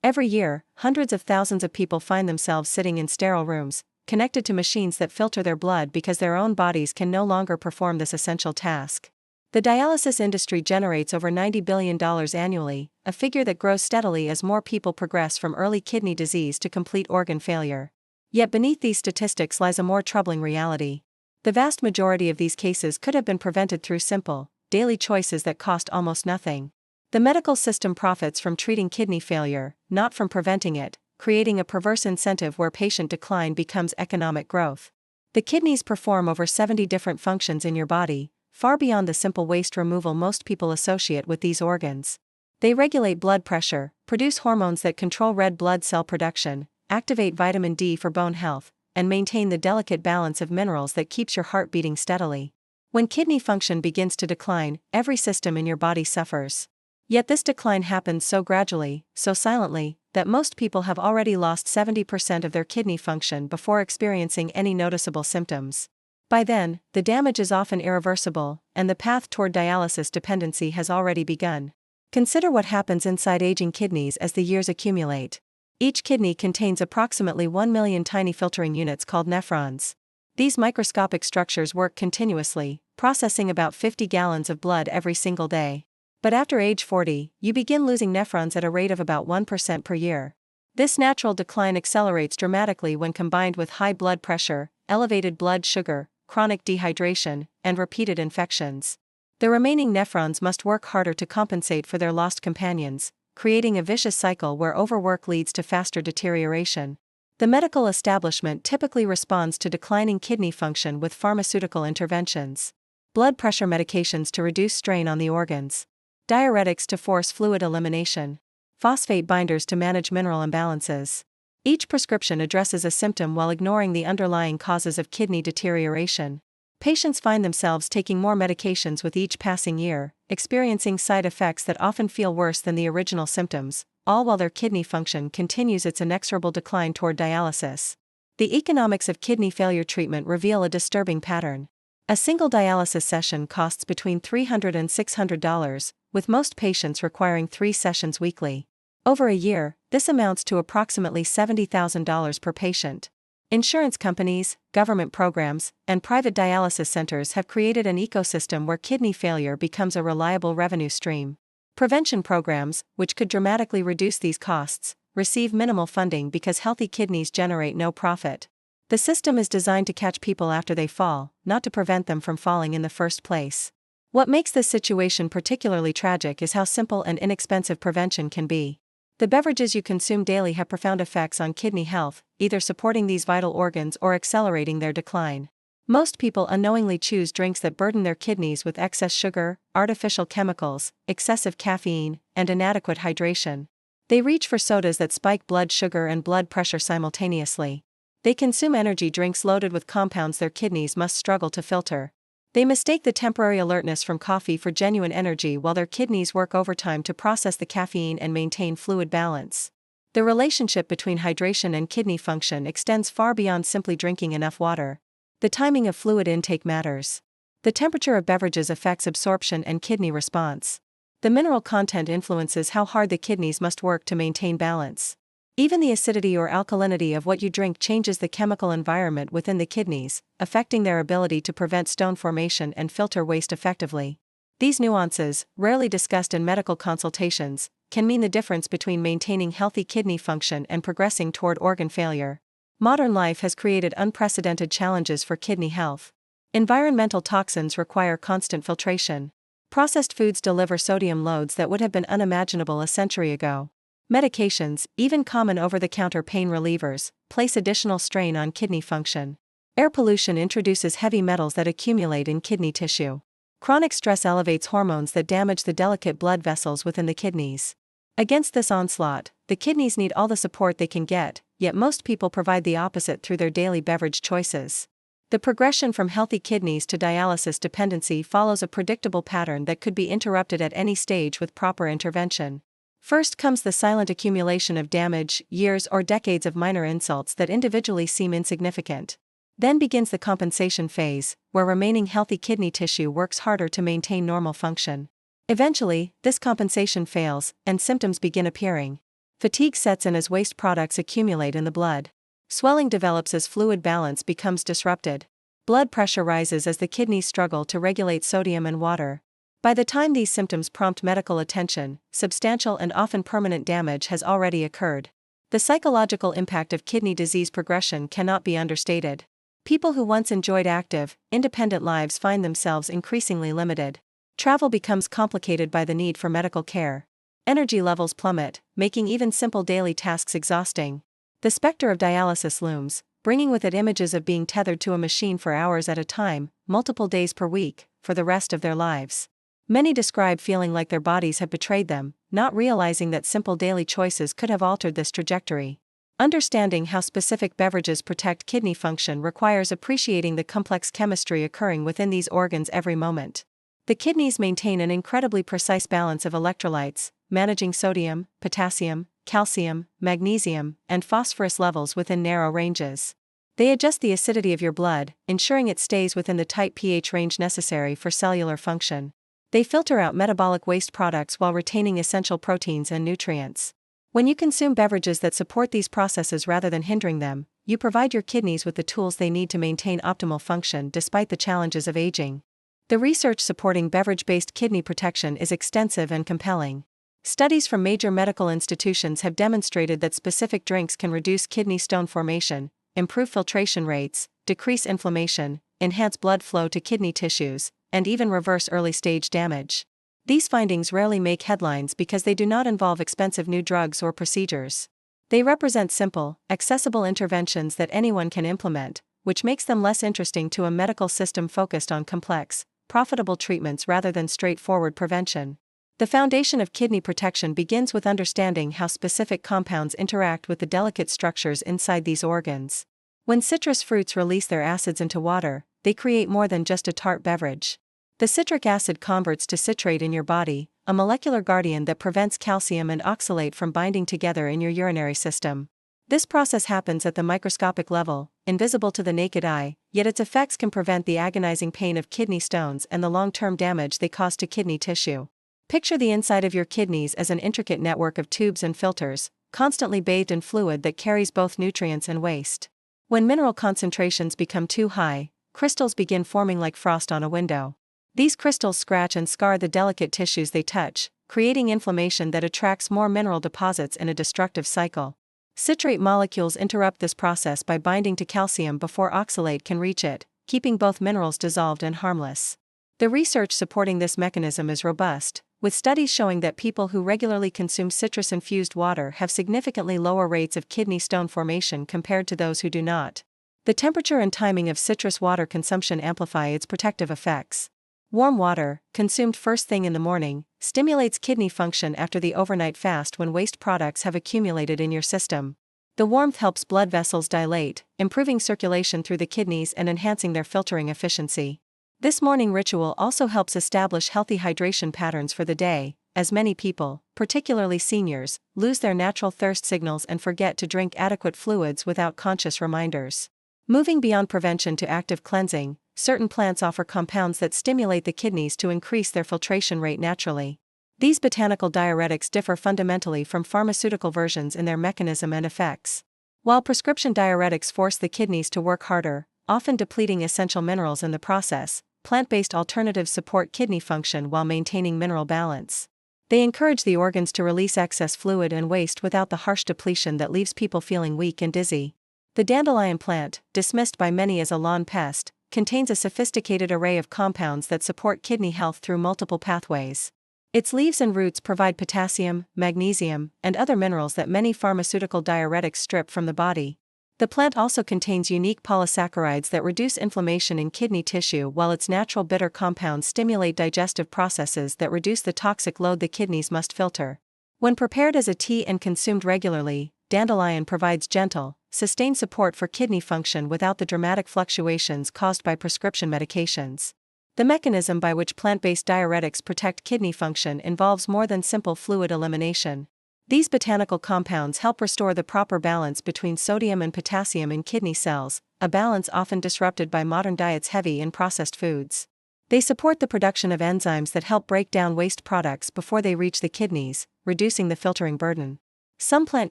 Every year, hundreds of thousands of people find themselves sitting in sterile rooms, connected to machines that filter their blood because their own bodies can no longer perform this essential task. The dialysis industry generates over $90 billion annually, a figure that grows steadily as more people progress from early kidney disease to complete organ failure. Yet beneath these statistics lies a more troubling reality. The vast majority of these cases could have been prevented through simple, daily choices that cost almost nothing. The medical system profits from treating kidney failure, not from preventing it, creating a perverse incentive where patient decline becomes economic growth. The kidneys perform over 70 different functions in your body, far beyond the simple waste removal most people associate with these organs. They regulate blood pressure, produce hormones that control red blood cell production, activate vitamin D for bone health, and maintain the delicate balance of minerals that keeps your heart beating steadily. When kidney function begins to decline, every system in your body suffers. Yet this decline happens so gradually, so silently, that most people have already lost 70% of their kidney function before experiencing any noticeable symptoms. By then, the damage is often irreversible, and the path toward dialysis dependency has already begun. Consider what happens inside aging kidneys as the years accumulate. Each kidney contains approximately 1 million tiny filtering units called nephrons. These microscopic structures work continuously, processing about 50 gallons of blood every single day. But after age 40, you begin losing nephrons at a rate of about 1% per year. This natural decline accelerates dramatically when combined with high blood pressure, elevated blood sugar, chronic dehydration, and repeated infections. The remaining nephrons must work harder to compensate for their lost companions, creating a vicious cycle where overwork leads to faster deterioration. The medical establishment typically responds to declining kidney function with pharmaceutical interventions. Blood pressure medications to reduce strain on the organs. Diuretics to force fluid elimination. Phosphate binders to manage mineral imbalances. Each prescription addresses a symptom while ignoring the underlying causes of kidney deterioration. Patients find themselves taking more medications with each passing year, experiencing side effects that often feel worse than the original symptoms, all while their kidney function continues its inexorable decline toward dialysis. The economics of kidney failure treatment reveal a disturbing pattern. A single dialysis session costs between $300 and $600, with most patients requiring 3 sessions weekly. Over a year, this amounts to approximately $70,000 per patient. Insurance companies, government programs, and private dialysis centers have created an ecosystem where kidney failure becomes a reliable revenue stream. Prevention programs, which could dramatically reduce these costs, receive minimal funding because healthy kidneys generate no profit. The system is designed to catch people after they fall, not to prevent them from falling in the first place. What makes this situation particularly tragic is how simple and inexpensive prevention can be. The beverages you consume daily have profound effects on kidney health, either supporting these vital organs or accelerating their decline. Most people unknowingly choose drinks that burden their kidneys with excess sugar, artificial chemicals, excessive caffeine, and inadequate hydration. They reach for sodas that spike blood sugar and blood pressure simultaneously. They consume energy drinks loaded with compounds their kidneys must struggle to filter. They mistake the temporary alertness from coffee for genuine energy while their kidneys work overtime to process the caffeine and maintain fluid balance. The relationship between hydration and kidney function extends far beyond simply drinking enough water. The timing of fluid intake matters. The temperature of beverages affects absorption and kidney response. The mineral content influences how hard the kidneys must work to maintain balance. Even the acidity or alkalinity of what you drink changes the chemical environment within the kidneys, affecting their ability to prevent stone formation and filter waste effectively. These nuances, rarely discussed in medical consultations, can mean the difference between maintaining healthy kidney function and progressing toward organ failure. Modern life has created unprecedented challenges for kidney health. Environmental toxins require constant filtration. Processed foods deliver sodium loads that would have been unimaginable a century ago. Medications, even common over-the-counter pain relievers, place additional strain on kidney function. Air pollution introduces heavy metals that accumulate in kidney tissue. Chronic stress elevates hormones that damage the delicate blood vessels within the kidneys. Against this onslaught, the kidneys need all the support they can get, yet most people provide the opposite through their daily beverage choices. The progression from healthy kidneys to dialysis dependency follows a predictable pattern that could be interrupted at any stage with proper intervention. First comes the silent accumulation of damage, years or decades of minor insults that individually seem insignificant. Then begins the compensation phase, where remaining healthy kidney tissue works harder to maintain normal function. Eventually, this compensation fails, and symptoms begin appearing. Fatigue sets in as waste products accumulate in the blood. Swelling develops as fluid balance becomes disrupted. Blood pressure rises as the kidneys struggle to regulate sodium and water. By the time these symptoms prompt medical attention, substantial and often permanent damage has already occurred. The psychological impact of kidney disease progression cannot be understated. People who once enjoyed active, independent lives find themselves increasingly limited. Travel becomes complicated by the need for medical care. Energy levels plummet, making even simple daily tasks exhausting. The specter of dialysis looms, bringing with it images of being tethered to a machine for hours at a time, multiple days per week, for the rest of their lives. Many describe feeling like their bodies have betrayed them, not realizing that simple daily choices could have altered this trajectory. Understanding how specific beverages protect kidney function requires appreciating the complex chemistry occurring within these organs every moment. The kidneys maintain an incredibly precise balance of electrolytes, managing sodium, potassium, calcium, magnesium, and phosphorus levels within narrow ranges. They adjust the acidity of your blood, ensuring it stays within the tight pH range necessary for cellular function. They filter out metabolic waste products while retaining essential proteins and nutrients. When you consume beverages that support these processes rather than hindering them, you provide your kidneys with the tools they need to maintain optimal function despite the challenges of aging. The research supporting beverage-based kidney protection is extensive and compelling. Studies from major medical institutions have demonstrated that specific drinks can reduce kidney stone formation, improve filtration rates, decrease inflammation, enhance blood flow to kidney tissues, and even reverse early-stage damage. These findings rarely make headlines because they do not involve expensive new drugs or procedures. They represent simple, accessible interventions that anyone can implement, which makes them less interesting to a medical system focused on complex, profitable treatments rather than straightforward prevention. The foundation of kidney protection begins with understanding how specific compounds interact with the delicate structures inside these organs. When citrus fruits release their acids into water, they create more than just a tart beverage. The citric acid converts to citrate in your body, a molecular guardian that prevents calcium and oxalate from binding together in your urinary system. This process happens at the microscopic level, invisible to the naked eye, yet its effects can prevent the agonizing pain of kidney stones and the long-term damage they cause to kidney tissue. Picture the inside of your kidneys as an intricate network of tubes and filters, constantly bathed in fluid that carries both nutrients and waste. When mineral concentrations become too high, crystals begin forming like frost on a window. These crystals scratch and scar the delicate tissues they touch, creating inflammation that attracts more mineral deposits in a destructive cycle. Citrate molecules interrupt this process by binding to calcium before oxalate can reach it, keeping both minerals dissolved and harmless. The research supporting this mechanism is robust, with studies showing that people who regularly consume citrus-infused water have significantly lower rates of kidney stone formation compared to those who do not. The temperature and timing of citrus water consumption amplify its protective effects. Warm water, consumed first thing in the morning, stimulates kidney function after the overnight fast when waste products have accumulated in your system. The warmth helps blood vessels dilate, improving circulation through the kidneys and enhancing their filtering efficiency. This morning ritual also helps establish healthy hydration patterns for the day, as many people, particularly seniors, lose their natural thirst signals and forget to drink adequate fluids without conscious reminders. Moving beyond prevention to active cleansing, certain plants offer compounds that stimulate the kidneys to increase their filtration rate naturally. These botanical diuretics differ fundamentally from pharmaceutical versions in their mechanism and effects. While prescription diuretics force the kidneys to work harder, often depleting essential minerals in the process, plant-based alternatives support kidney function while maintaining mineral balance. They encourage the organs to release excess fluid and waste without the harsh depletion that leaves people feeling weak and dizzy. The dandelion plant, dismissed by many as a lawn pest, contains a sophisticated array of compounds that support kidney health through multiple pathways. Its leaves and roots provide potassium, magnesium, and other minerals that many pharmaceutical diuretics strip from the body. The plant also contains unique polysaccharides that reduce inflammation in kidney tissue, while its natural bitter compounds stimulate digestive processes that reduce the toxic load the kidneys must filter. When prepared as a tea and consumed regularly, dandelion provides gentle, sustained support for kidney function without the dramatic fluctuations caused by prescription medications. The mechanism by which plant-based diuretics protect kidney function involves more than simple fluid elimination. These botanical compounds help restore the proper balance between sodium and potassium in kidney cells, a balance often disrupted by modern diets heavy in processed foods. They support the production of enzymes that help break down waste products before they reach the kidneys, reducing the filtering burden. Some plant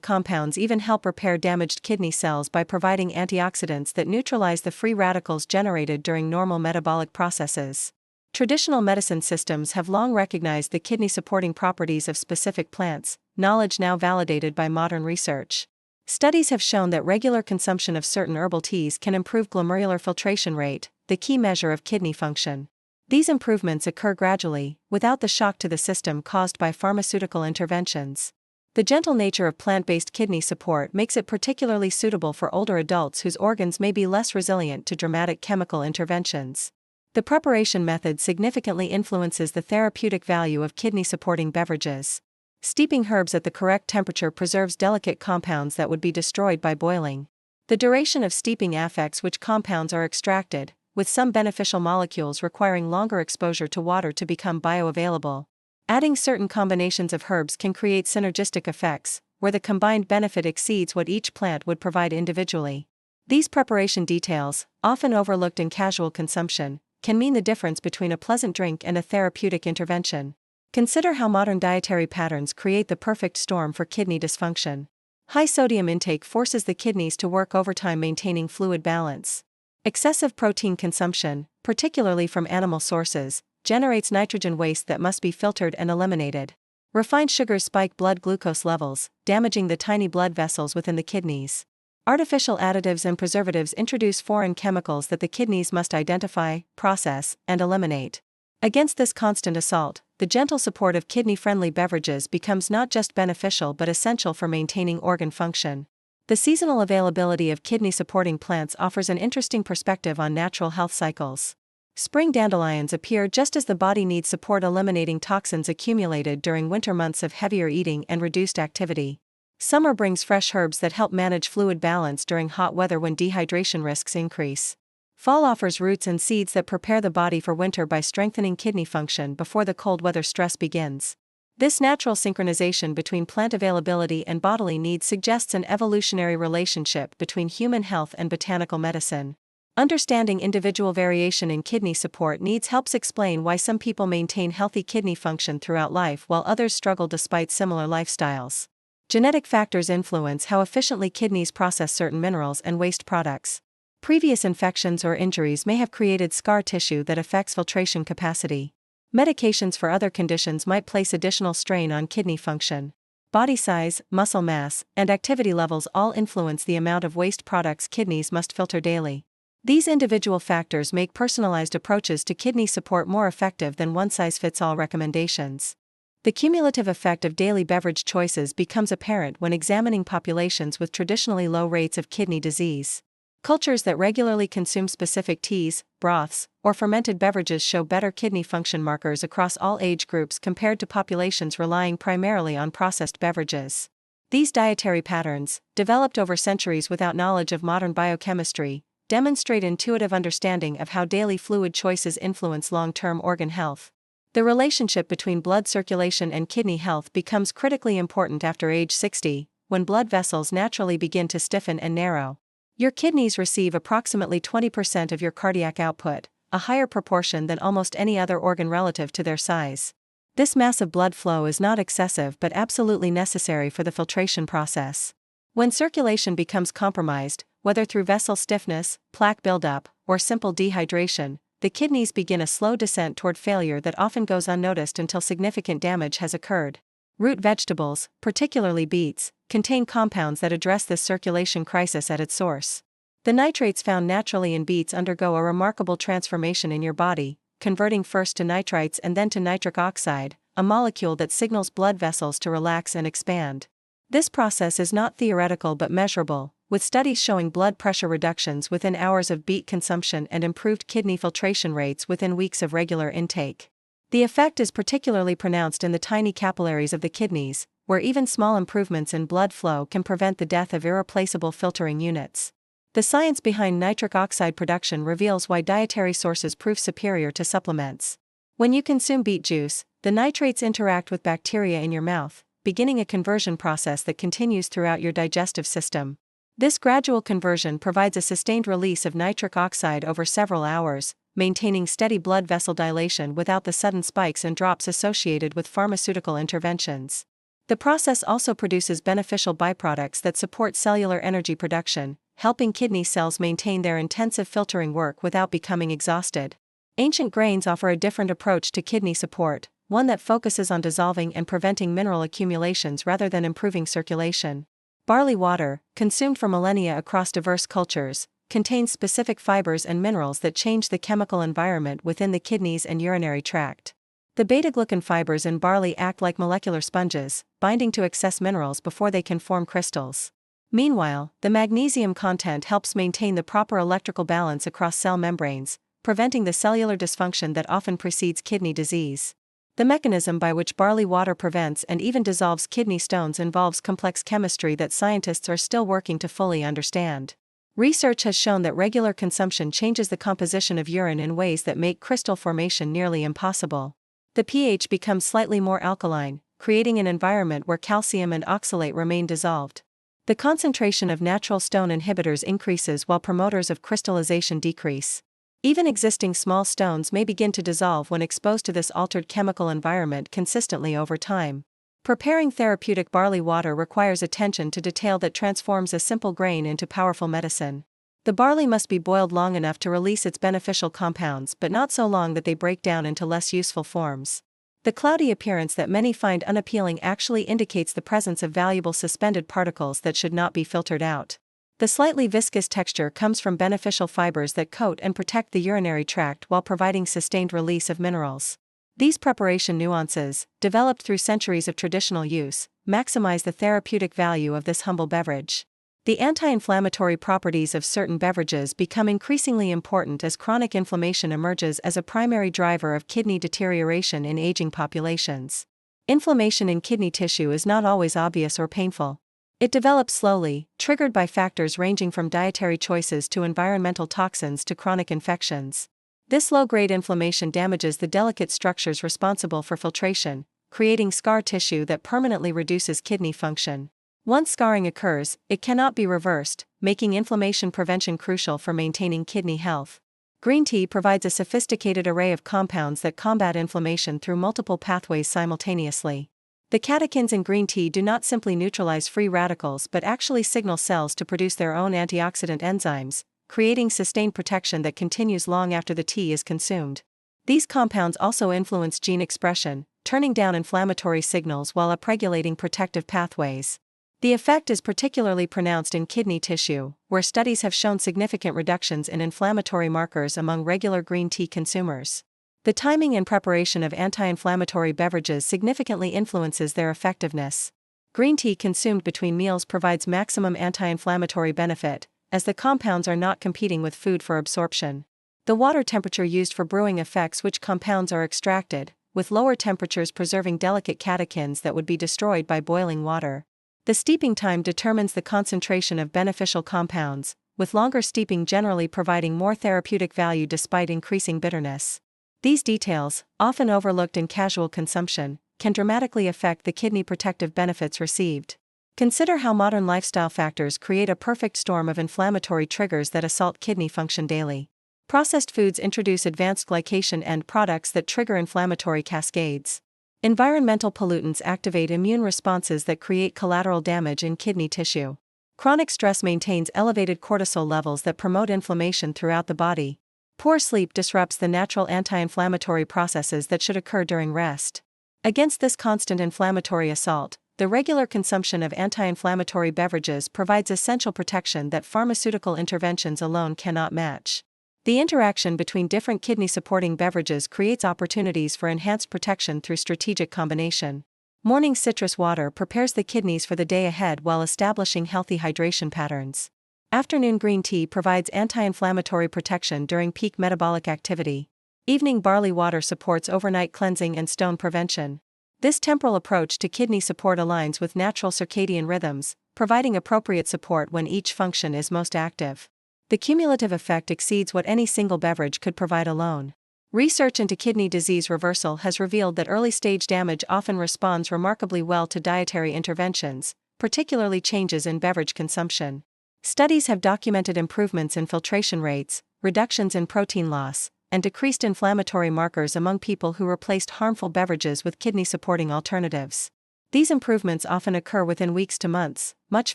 compounds even help repair damaged kidney cells by providing antioxidants that neutralize the free radicals generated during normal metabolic processes. Traditional medicine systems have long recognized the kidney-supporting properties of specific plants, knowledge now validated by modern research. Studies have shown that regular consumption of certain herbal teas can improve glomerular filtration rate, the key measure of kidney function. These improvements occur gradually, without the shock to the system caused by pharmaceutical interventions. The gentle nature of plant-based kidney support makes it particularly suitable for older adults whose organs may be less resilient to dramatic chemical interventions. The preparation method significantly influences the therapeutic value of kidney-supporting beverages. Steeping herbs at the correct temperature preserves delicate compounds that would be destroyed by boiling. The duration of steeping affects which compounds are extracted, with some beneficial molecules requiring longer exposure to water to become bioavailable. Adding certain combinations of herbs can create synergistic effects, where the combined benefit exceeds what each plant would provide individually. These preparation details, often overlooked in casual consumption, can mean the difference between a pleasant drink and a therapeutic intervention. Consider how modern dietary patterns create the perfect storm for kidney dysfunction. High sodium intake forces the kidneys to work overtime maintaining fluid balance. Excessive protein consumption, particularly from animal sources, generates nitrogen waste that must be filtered and eliminated. Refined sugars spike blood glucose levels, damaging the tiny blood vessels within the kidneys. Artificial additives and preservatives introduce foreign chemicals that the kidneys must identify, process, and eliminate. Against this constant assault, the gentle support of kidney-friendly beverages becomes not just beneficial but essential for maintaining organ function. The seasonal availability of kidney-supporting plants offers an interesting perspective on natural health cycles. Spring dandelions appear just as the body needs support eliminating toxins accumulated during winter months of heavier eating and reduced activity. Summer brings fresh herbs that help manage fluid balance during hot weather when dehydration risks increase. Fall offers roots and seeds that prepare the body for winter by strengthening kidney function before the cold weather stress begins. This natural synchronization between plant availability and bodily needs suggests an evolutionary relationship between human health and botanical medicine. Understanding individual variation in kidney support needs helps explain why some people maintain healthy kidney function throughout life while others struggle despite similar lifestyles. Genetic factors influence how efficiently kidneys process certain minerals and waste products. Previous infections or injuries may have created scar tissue that affects filtration capacity. Medications for other conditions might place additional strain on kidney function. Body size, muscle mass, and activity levels all influence the amount of waste products kidneys must filter daily. These individual factors make personalized approaches to kidney support more effective than one-size-fits-all recommendations. The cumulative effect of daily beverage choices becomes apparent when examining populations with traditionally low rates of kidney disease. Cultures that regularly consume specific teas, broths, or fermented beverages show better kidney function markers across all age groups compared to populations relying primarily on processed beverages. These dietary patterns, developed over centuries without knowledge of modern biochemistry, demonstrate intuitive understanding of how daily fluid choices influence long-term organ health. The relationship between blood circulation and kidney health becomes critically important after age 60, when blood vessels naturally begin to stiffen and narrow. Your kidneys receive approximately 20% of your cardiac output, a higher proportion than almost any other organ relative to their size. This massive blood flow is not excessive but absolutely necessary for the filtration process. When circulation becomes compromised, whether through vessel stiffness, plaque buildup, or simple dehydration, the kidneys begin a slow descent toward failure that often goes unnoticed until significant damage has occurred. Root vegetables, particularly beets, contain compounds that address this circulation crisis at its source. The nitrates found naturally in beets undergo a remarkable transformation in your body, converting first to nitrites and then to nitric oxide, a molecule that signals blood vessels to relax and expand. This process is not theoretical but measurable, with studies showing blood pressure reductions within hours of beet consumption and improved kidney filtration rates within weeks of regular intake. The effect is particularly pronounced in the tiny capillaries of the kidneys, where even small improvements in blood flow can prevent the death of irreplaceable filtering units. The science behind nitric oxide production reveals why dietary sources prove superior to supplements. When you consume beet juice, the nitrates interact with bacteria in your mouth, beginning a conversion process that continues throughout your digestive system. This gradual conversion provides a sustained release of nitric oxide over several hours, maintaining steady blood vessel dilation without the sudden spikes and drops associated with pharmaceutical interventions. The process also produces beneficial byproducts that support cellular energy production, helping kidney cells maintain their intensive filtering work without becoming exhausted. Ancient grains offer a different approach to kidney support, one that focuses on dissolving and preventing mineral accumulations rather than improving circulation. Barley water, consumed for millennia across diverse cultures, contains specific fibers and minerals that change the chemical environment within the kidneys and urinary tract. The beta-glucan fibers in barley act like molecular sponges, binding to excess minerals before they can form crystals. Meanwhile, the magnesium content helps maintain the proper electrical balance across cell membranes, preventing the cellular dysfunction that often precedes kidney disease. The mechanism by which barley water prevents and even dissolves kidney stones involves complex chemistry that scientists are still working to fully understand. Research has shown that regular consumption changes the composition of urine in ways that make crystal formation nearly impossible. The pH becomes slightly more alkaline, creating an environment where calcium and oxalate remain dissolved. The concentration of natural stone inhibitors increases while promoters of crystallization decrease. Even existing small stones may begin to dissolve when exposed to this altered chemical environment consistently over time. Preparing therapeutic barley water requires attention to detail that transforms a simple grain into powerful medicine. The barley must be boiled long enough to release its beneficial compounds but not so long that they break down into less useful forms. The cloudy appearance that many find unappealing actually indicates the presence of valuable suspended particles that should not be filtered out. The slightly viscous texture comes from beneficial fibers that coat and protect the urinary tract while providing sustained release of minerals. These preparation nuances, developed through centuries of traditional use, maximize the therapeutic value of this humble beverage. The anti-inflammatory properties of certain beverages become increasingly important as chronic inflammation emerges as a primary driver of kidney deterioration in aging populations. Inflammation in kidney tissue is not always obvious or painful. It develops slowly, triggered by factors ranging from dietary choices to environmental toxins to chronic infections. This low-grade inflammation damages the delicate structures responsible for filtration, creating scar tissue that permanently reduces kidney function. Once scarring occurs, it cannot be reversed, making inflammation prevention crucial for maintaining kidney health. Green tea provides a sophisticated array of compounds that combat inflammation through multiple pathways simultaneously. The catechins in green tea do not simply neutralize free radicals but actually signal cells to produce their own antioxidant enzymes, creating sustained protection that continues long after the tea is consumed. These compounds also influence gene expression, turning down inflammatory signals while upregulating protective pathways. The effect is particularly pronounced in kidney tissue, where studies have shown significant reductions in inflammatory markers among regular green tea consumers. The timing and preparation of anti-inflammatory beverages significantly influences their effectiveness. Green tea consumed between meals provides maximum anti-inflammatory benefit, as the compounds are not competing with food for absorption. The water temperature used for brewing affects which compounds are extracted, with lower temperatures preserving delicate catechins that would be destroyed by boiling water. The steeping time determines the concentration of beneficial compounds, with longer steeping generally providing more therapeutic value despite increasing bitterness. These details, often overlooked in casual consumption, can dramatically affect the kidney protective benefits received. Consider how modern lifestyle factors create a perfect storm of inflammatory triggers that assault kidney function daily. Processed foods introduce advanced glycation end products that trigger inflammatory cascades. Environmental pollutants activate immune responses that create collateral damage in kidney tissue. Chronic stress maintains elevated cortisol levels that promote inflammation throughout the body. Poor sleep disrupts the natural anti-inflammatory processes that should occur during rest. Against this constant inflammatory assault, the regular consumption of anti-inflammatory beverages provides essential protection that pharmaceutical interventions alone cannot match. The interaction between different kidney-supporting beverages creates opportunities for enhanced protection through strategic combination. Morning citrus water prepares the kidneys for the day ahead while establishing healthy hydration patterns. Afternoon green tea provides anti-inflammatory protection during peak metabolic activity. Evening barley water supports overnight cleansing and stone prevention. This temporal approach to kidney support aligns with natural circadian rhythms, providing appropriate support when each function is most active. The cumulative effect exceeds what any single beverage could provide alone. Research into kidney disease reversal has revealed that early-stage damage often responds remarkably well to dietary interventions, particularly changes in beverage consumption. Studies have documented improvements in filtration rates, reductions in protein loss, and decreased inflammatory markers among people who replaced harmful beverages with kidney-supporting alternatives. These improvements often occur within weeks to months, much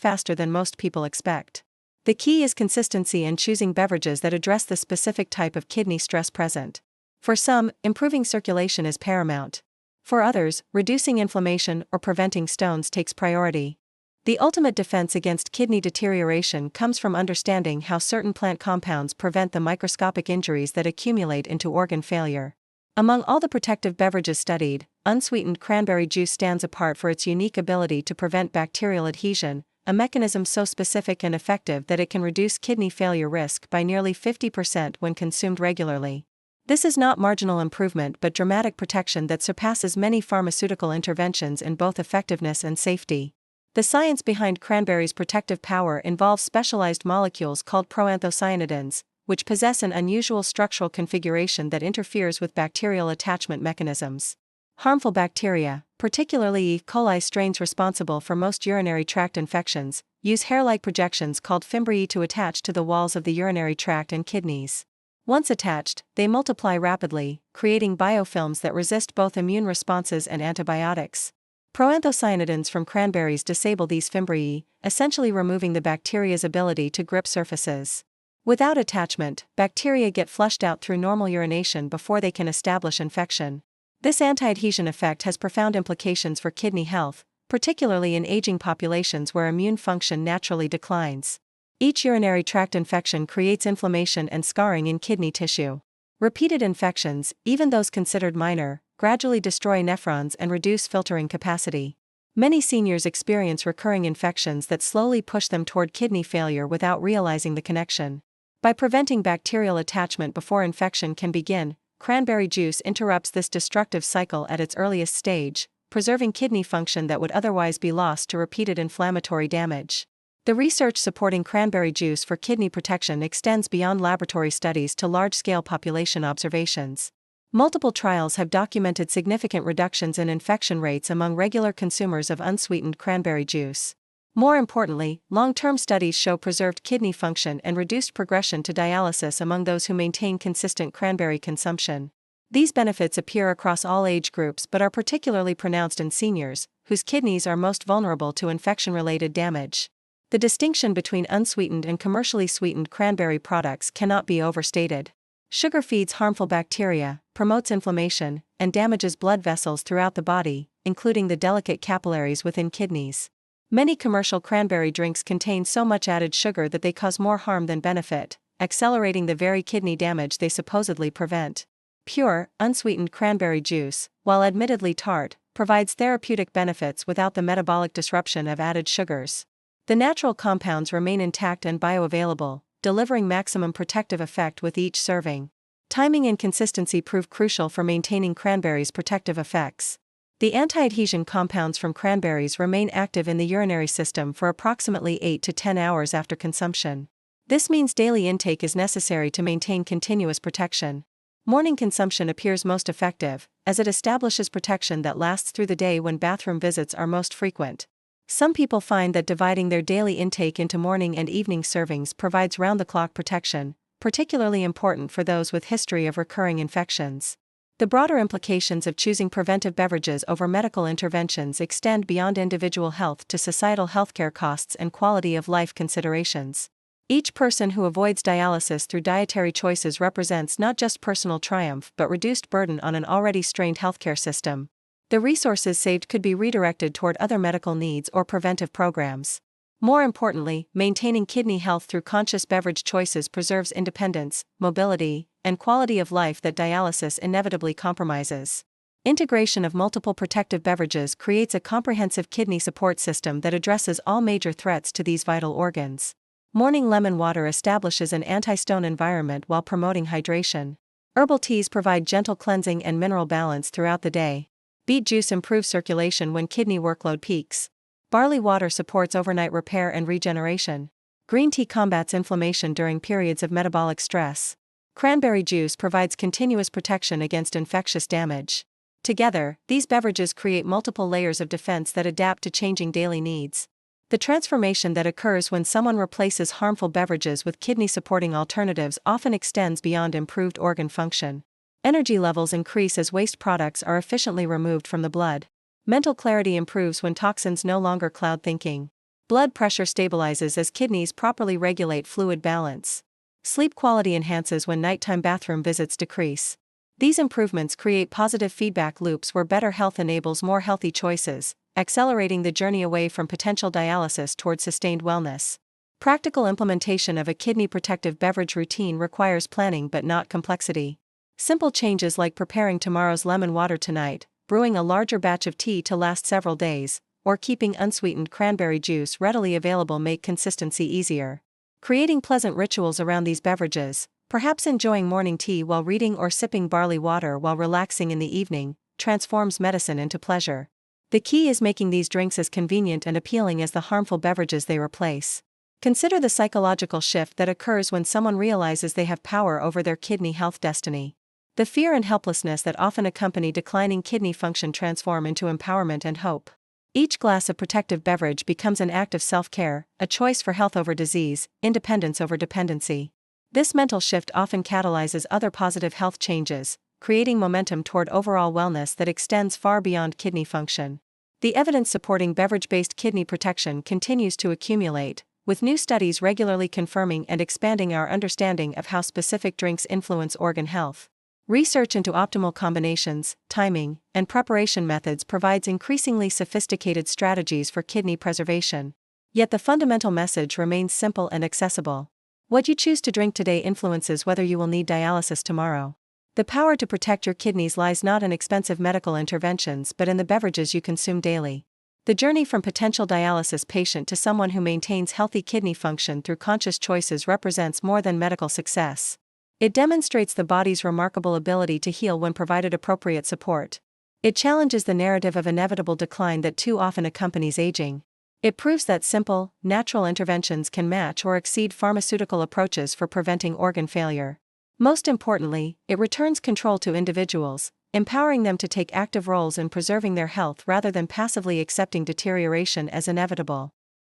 faster than most people expect. The key is consistency and choosing beverages that address the specific type of kidney stress present. For some, improving circulation is paramount. For others, reducing inflammation or preventing stones takes priority. The ultimate defense against kidney deterioration comes from understanding how certain plant compounds prevent the microscopic injuries that accumulate into organ failure. Among all the protective beverages studied, unsweetened cranberry juice stands apart for its unique ability to prevent bacterial adhesion, a mechanism so specific and effective that it can reduce kidney failure risk by nearly 50% when consumed regularly. This is not marginal improvement but dramatic protection that surpasses many pharmaceutical interventions in both effectiveness and safety. The science behind cranberry's protective power involves specialized molecules called proanthocyanidins, which possess an unusual structural configuration that interferes with bacterial attachment mechanisms. Harmful bacteria, particularly E. coli strains responsible for most urinary tract infections, use hair-like projections called fimbriae to attach to the walls of the urinary tract and kidneys. Once attached, they multiply rapidly, creating biofilms that resist both immune responses and antibiotics. Proanthocyanidins from cranberries disable these fimbriae, essentially removing the bacteria's ability to grip surfaces. Without attachment, bacteria get flushed out through normal urination before they can establish infection. This anti-adhesion effect has profound implications for kidney health, particularly in aging populations where immune function naturally declines. Each urinary tract infection creates inflammation and scarring in kidney tissue. Repeated infections, even those considered minor, gradually destroy nephrons and reduce filtering capacity. Many seniors experience recurring infections that slowly push them toward kidney failure without realizing the connection. By preventing bacterial attachment before infection can begin, cranberry juice interrupts this destructive cycle at its earliest stage, preserving kidney function that would otherwise be lost to repeated inflammatory damage. The research supporting cranberry juice for kidney protection extends beyond laboratory studies to large-scale population observations. Multiple trials have documented significant reductions in infection rates among regular consumers of unsweetened cranberry juice. More importantly, long-term studies show preserved kidney function and reduced progression to dialysis among those who maintain consistent cranberry consumption. These benefits appear across all age groups but are particularly pronounced in seniors, whose kidneys are most vulnerable to infection-related damage. The distinction between unsweetened and commercially sweetened cranberry products cannot be overstated. Sugar feeds harmful bacteria, promotes inflammation, and damages blood vessels throughout the body, including the delicate capillaries within kidneys. Many commercial cranberry drinks contain so much added sugar that they cause more harm than benefit, accelerating the very kidney damage they supposedly prevent. Pure, unsweetened cranberry juice, while admittedly tart, provides therapeutic benefits without the metabolic disruption of added sugars. The natural compounds remain intact and bioavailable, delivering maximum protective effect with each serving. Timing and consistency prove crucial for maintaining cranberries' protective effects. The anti-adhesion compounds from cranberries remain active in the urinary system for approximately 8 to 10 hours after consumption. This means daily intake is necessary to maintain continuous protection. Morning consumption appears most effective, as it establishes protection that lasts through the day when bathroom visits are most frequent. Some people find that dividing their daily intake into morning and evening servings provides round-the-clock protection, particularly important for those with history of recurring infections. The broader implications of choosing preventive beverages over medical interventions extend beyond individual health to societal healthcare costs and quality of life considerations. Each person who avoids dialysis through dietary choices represents not just personal triumph but reduced burden on an already strained healthcare system. The resources saved could be redirected toward other medical needs or preventive programs. More importantly, maintaining kidney health through conscious beverage choices preserves independence, mobility, and quality of life that dialysis inevitably compromises. Integration of multiple protective beverages creates a comprehensive kidney support system that addresses all major threats to these vital organs. Morning lemon water establishes an anti-stone environment while promoting hydration. Herbal teas provide gentle cleansing and mineral balance throughout the day. Beet juice improves circulation when kidney workload peaks. Barley water supports overnight repair and regeneration. Green tea combats inflammation during periods of metabolic stress. Cranberry juice provides continuous protection against infectious damage. Together, these beverages create multiple layers of defense that adapt to changing daily needs. The transformation that occurs when someone replaces harmful beverages with kidney-supporting alternatives often extends beyond improved organ function. Energy levels increase as waste products are efficiently removed from the blood. Mental clarity improves when toxins no longer cloud thinking. Blood pressure stabilizes as kidneys properly regulate fluid balance. Sleep quality enhances when nighttime bathroom visits decrease. These improvements create positive feedback loops where better health enables more healthy choices, accelerating the journey away from potential dialysis toward sustained wellness. Practical implementation of a kidney protective beverage routine requires planning but not complexity. Simple changes like preparing tomorrow's lemon water tonight, brewing a larger batch of tea to last several days, or keeping unsweetened cranberry juice readily available make consistency easier. Creating pleasant rituals around these beverages, perhaps enjoying morning tea while reading or sipping barley water while relaxing in the evening, transforms medicine into pleasure. The key is making these drinks as convenient and appealing as the harmful beverages they replace. Consider the psychological shift that occurs when someone realizes they have power over their kidney health destiny. The fear and helplessness that often accompany declining kidney function transform into empowerment and hope. Each glass of protective beverage becomes an act of self-care, a choice for health over disease, independence over dependency. This mental shift often catalyzes other positive health changes, creating momentum toward overall wellness that extends far beyond kidney function. The evidence supporting beverage-based kidney protection continues to accumulate, with new studies regularly confirming and expanding our understanding of how specific drinks influence organ health. Research into optimal combinations, timing, and preparation methods provides increasingly sophisticated strategies for kidney preservation. Yet the fundamental message remains simple and accessible. What you choose to drink today influences whether you will need dialysis tomorrow. The power to protect your kidneys lies not in expensive medical interventions but in the beverages you consume daily. The journey from potential dialysis patient to someone who maintains healthy kidney function through conscious choices represents more than medical success. It demonstrates the body's remarkable ability to heal when provided appropriate support. It challenges the narrative of inevitable decline that too often accompanies aging. It proves that simple, natural interventions can match or exceed pharmaceutical approaches for preventing organ failure. Most importantly, it returns control to individuals, empowering them to take active roles in preserving their health rather than passively accepting deterioration as inevitable.